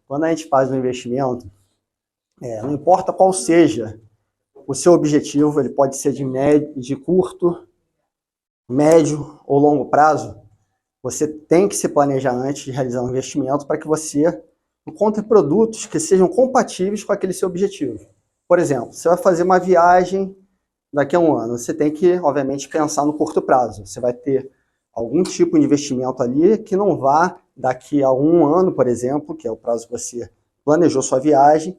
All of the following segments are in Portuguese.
quando a gente faz um investimento, não importa qual seja o seu objetivo, ele pode ser de curto, médio ou longo prazo, você tem que se planejar antes de realizar um investimento para que você encontre produtos que sejam compatíveis com aquele seu objetivo. Por exemplo, você vai fazer uma viagem daqui a um ano, você tem que, obviamente, pensar no curto prazo. Você vai ter algum tipo de investimento ali que não vá daqui a um ano, por exemplo, que é o prazo que você planejou sua viagem,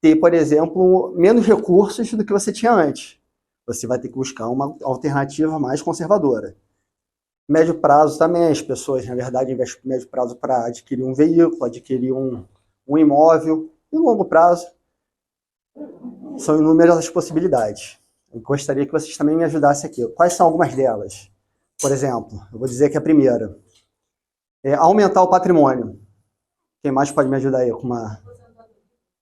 ter, por exemplo, menos recursos do que você tinha antes. Você vai ter que buscar uma alternativa mais conservadora. Médio prazo também, as pessoas, na verdade, investem no médio prazo para adquirir um veículo, adquirir um imóvel. E no longo prazo, são inúmeras as possibilidades. Eu gostaria que vocês também me ajudassem aqui. Quais são algumas delas? Por exemplo, eu vou dizer que a primeira é aumentar o patrimônio. Quem mais pode me ajudar aí com uma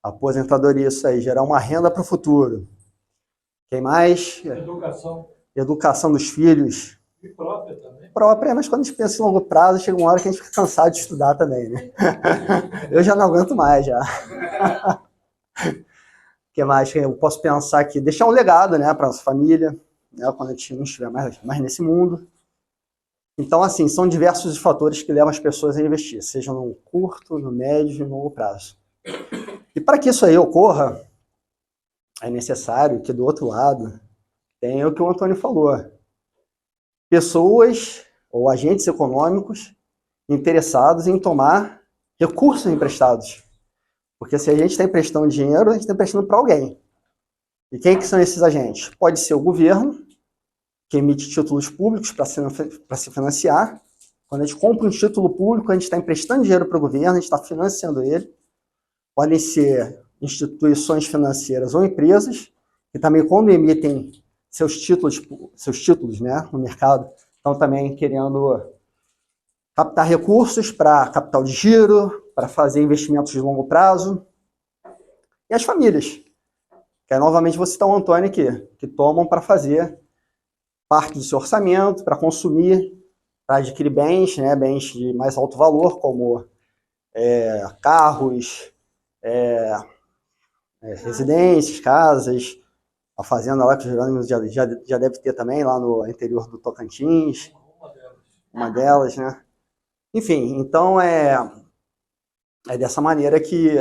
aposentadoria, isso aí, gerar uma renda para o futuro. Quem mais? Educação dos filhos. E própria também. Própria, mas quando a gente pensa em longo prazo, chega uma hora que a gente fica cansado de estudar também, né? Eu já não aguento mais, já. O que mais que eu posso pensar aqui? Deixar um legado, né, para nossa família, né, quando a gente não estiver mais nesse mundo. Então, assim, são diversos os fatores que levam as pessoas a investir, seja no curto, no médio e no longo prazo. E para que isso aí ocorra, é necessário que do outro lado tenha o que o Antônio falou. Pessoas ou agentes econômicos interessados em tomar recursos emprestados. Porque se a gente está emprestando dinheiro, a gente está emprestando para alguém. E quem que são esses agentes? Pode ser o governo, que emite títulos públicos para se financiar. Quando a gente compra um título público, a gente está emprestando dinheiro para o governo, a gente está financiando ele. Podem ser instituições financeiras ou empresas, que também, quando emitem seus títulos, né, no mercado, estão também querendo captar recursos para capital de giro, para fazer investimentos de longo prazo. E as famílias, que novamente vou citar o Antônio aqui, que tomam para fazer parte do seu orçamento, para consumir, para adquirir bens, né, bens de mais alto valor, como carros, residências, casas, a fazenda lá que o Jerônimo já deve ter também, lá no interior do Tocantins, uma delas, né? Enfim, então é dessa maneira que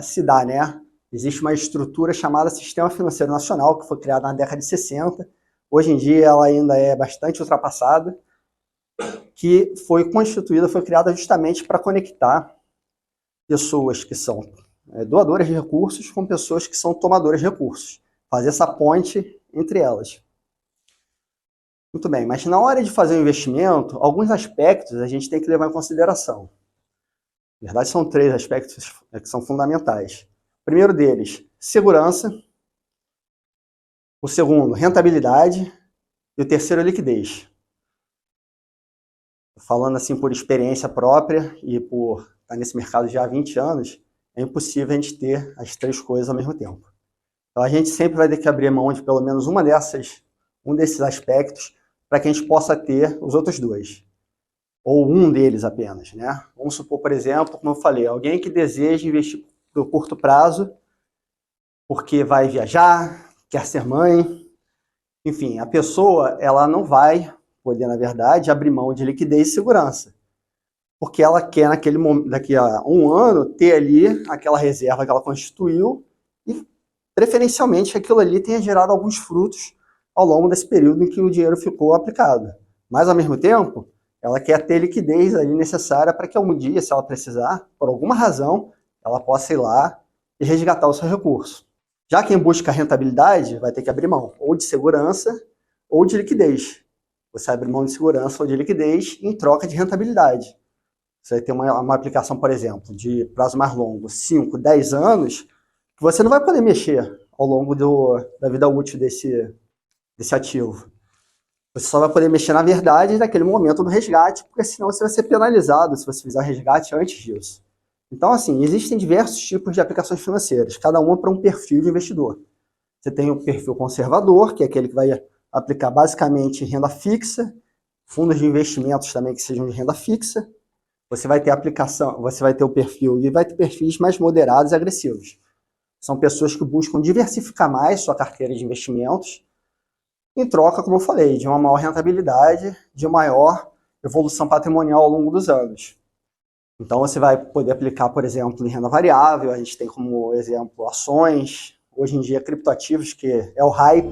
se dá, né? Existe uma estrutura chamada Sistema Financeiro Nacional, que foi criada na década de 60. Hoje em dia ela ainda é bastante ultrapassada, que foi constituída, foi criada justamente para conectar pessoas que são doadoras de recursos com pessoas que são tomadoras de recursos. Fazer essa ponte entre elas. Muito bem, mas na hora de fazer o investimento, alguns aspectos a gente tem que levar em consideração. Na verdade, são 3 aspectos que são fundamentais. O primeiro deles, segurança. O segundo, rentabilidade. E o terceiro, liquidez. Falando assim por experiência própria e por estar nesse mercado já há 20 anos, é impossível a gente ter as 3 coisas ao mesmo tempo. Então a gente sempre vai ter que abrir mão de pelo menos um desses aspectos para que a gente possa ter os outros 2. Ou um deles apenas, né? Vamos supor, por exemplo, como eu falei, alguém que deseja investir por curto prazo porque vai viajar, quer ser mãe, enfim, a pessoa ela não vai poder, na verdade, abrir mão de liquidez e segurança, porque ela quer naquele momento, daqui a um ano, ter ali aquela reserva que ela constituiu e, preferencialmente, que aquilo ali tenha gerado alguns frutos ao longo desse período em que o dinheiro ficou aplicado. Mas, ao mesmo tempo, ela quer ter liquidez ali necessária para que algum dia, se ela precisar, por alguma razão, ela possa ir lá e resgatar o seu recurso. Já quem busca rentabilidade vai ter que abrir mão ou de segurança ou de liquidez. Você abre mão de segurança ou de liquidez em troca de rentabilidade. Você vai ter uma aplicação, por exemplo, de prazo mais longo, 5, 10 anos, que você não vai poder mexer ao longo da vida útil desse ativo. Você só vai poder mexer, na verdade, naquele momento do resgate, porque senão você vai ser penalizado se você fizer o resgate antes disso. Então, assim, existem diversos tipos de aplicações financeiras, cada uma para um perfil de investidor. Você tem o perfil conservador, que é aquele que vai aplicar basicamente renda fixa, fundos de investimentos também que sejam de renda fixa. você vai ter aplicação, você vai ter o perfil e vai ter perfis mais moderados e agressivos. São pessoas que buscam diversificar mais sua carteira de investimentos em troca, como eu falei, de uma maior rentabilidade, de maior evolução patrimonial ao longo dos anos. Então você vai poder aplicar, por exemplo, em renda variável, a gente tem como exemplo ações, hoje em dia criptoativos, que é o hype,